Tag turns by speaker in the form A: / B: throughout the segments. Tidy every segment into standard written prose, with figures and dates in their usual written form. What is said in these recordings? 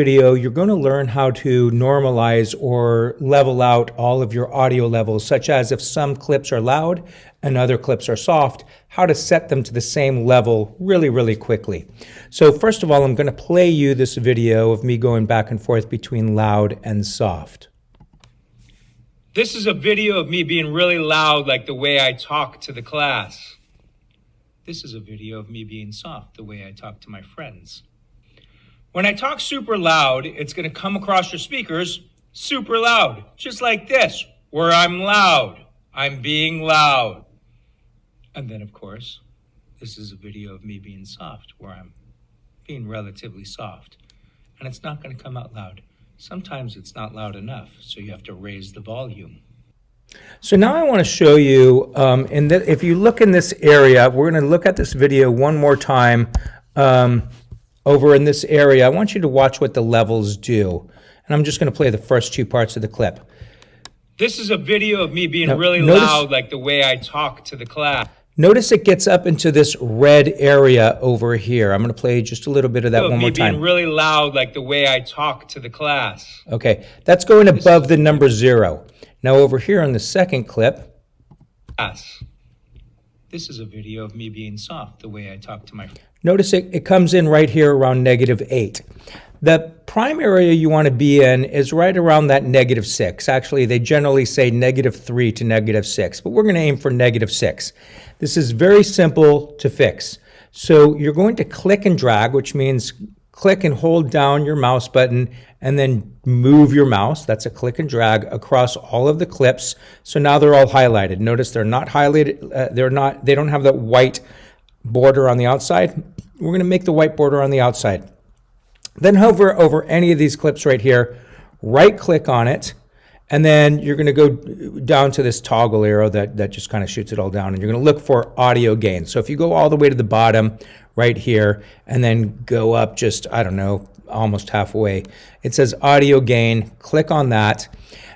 A: Video, you're going to learn how to normalize or level out all of your audio levels, such as if some clips are loud and other clips are soft, how to set them to the same level really quickly. So first of all, I'm going to play you this video of me going back and forth between loud and soft.
B: This is a video of me being really loud, like the way I talk to the class. This is a video of me being soft, the way I talk to my friends. When I talk super loud, it's going to come across your speakers super loud, just like this, where I'm loud. I'm being loud. And then, of course, this is a video of me being soft, where I'm being relatively soft. And it's not going to come out loud. Sometimes it's not loud enough, so you have to raise the volume.
A: So now I want to show you, if you look in this area, we're going to look at this video one more time. Over in this area, I want you to watch what the levels do. And I'm just going to play the first two parts of the clip.
B: This is a video of me being really loud, like the way I talk to the class.
A: Notice it gets up into this red area over here. I'm going to play just a little bit of that one more time.
B: Me being really loud, like the way I talk to the class.
A: Okay, that's going above the number 0. Now over here on the second clip.
B: This is a video of me being soft, the way I talk to my friends.
A: Notice it comes in right here around -8. The prime area you want to be in is right around that -6. Actually, they generally say -3 to -6, but we're going to aim for -6. This is very simple to fix. So you're going to click and drag, which means click and hold down your mouse button and then move your mouse. That's a click and drag across all of the clips. So now they're all highlighted. Notice they're not highlighted. They don't have that white border on the outside. We're going to make the white border on the outside. Then hover over any of these clips right here, right click on it, and then you're going to go down to this toggle arrow that just kind of shoots it all down, and you're going to look for audio gain. So if you go all the way to the bottom right here and then go up just, I don't know, almost halfway, it says audio gain. Click on that,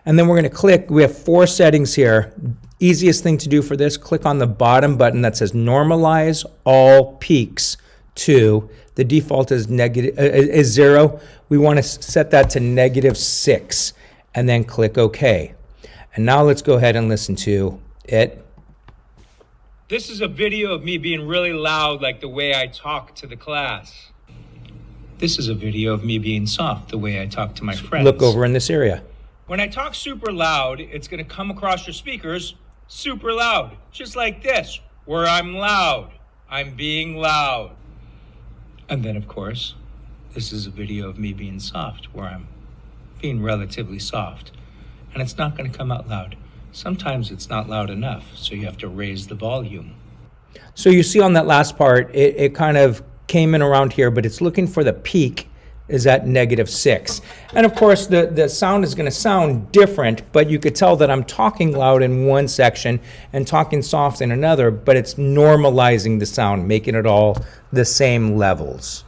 A: and then we're going to click. We have 4 settings here. Easiest thing to do for this, click on the bottom button that says Normalize All Peaks to. The default is 0. We want to set that to -6 and then click OK. And now let's go ahead and listen to it.
B: This is a video of me being really loud, like the way I talk to the class. This is a video of me being soft, the way I talk to my friends.
A: Look over in this area.
B: When I talk super loud, it's going to come across your speakers super loud, just like this, where I'm loud. I'm being loud. And then, of course, this is a video of me being soft, where I'm being relatively soft. And it's not going to come out loud. Sometimes it's not loud enough, so you have to raise the volume.
A: So you see on that last part, it kind of came in around here, but it's looking for the peak is at -6. And of course, the sound is going to sound different, but you could tell that I'm talking loud in one section and talking soft in another, but it's normalizing the sound, making it all the same levels.